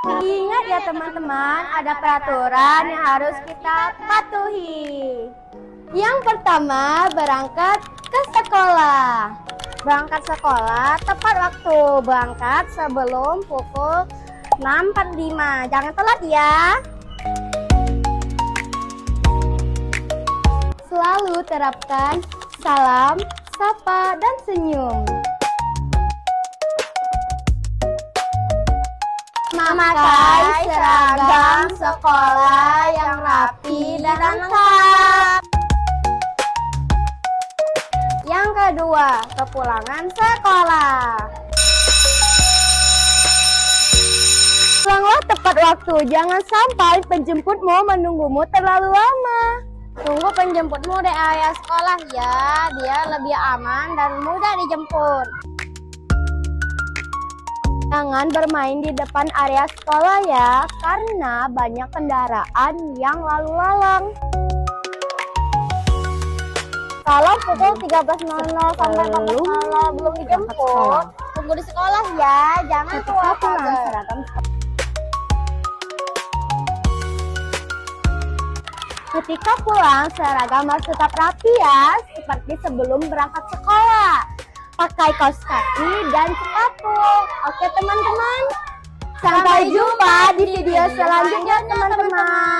Ingat ya teman-teman, ada peraturan yang harus kita patuhi. Yang pertama, berangkat ke sekolah. Berangkat sekolah tepat waktu, berangkat sebelum pukul 6.45. Jangan telat ya. Selalu terapkan salam, sapa, dan senyum. Memakai seragam sekolah yang rapi dan lengkap. Yang kedua, kepulangan sekolah. Pulanglah tepat waktu, jangan sampai penjemputmu menunggumu terlalu lama. Tunggu penjemputmu di area sekolah ya, dia lebih aman dan mudah dijemput. Jangan bermain di depan area sekolah ya, karena banyak kendaraan yang lalu lalang. Kalau pukul 13.00 sampai 14.00 belum dijemput, tunggu di sekolah ya, jangan keluar pagar. Ketika pulang, seragam harus tetap rapi ya, seperti sebelum berangkat sekolah. Pakai kaos kaki dan sepatu. Oke teman-teman, sampai jumpa di video selanjutnya teman-teman.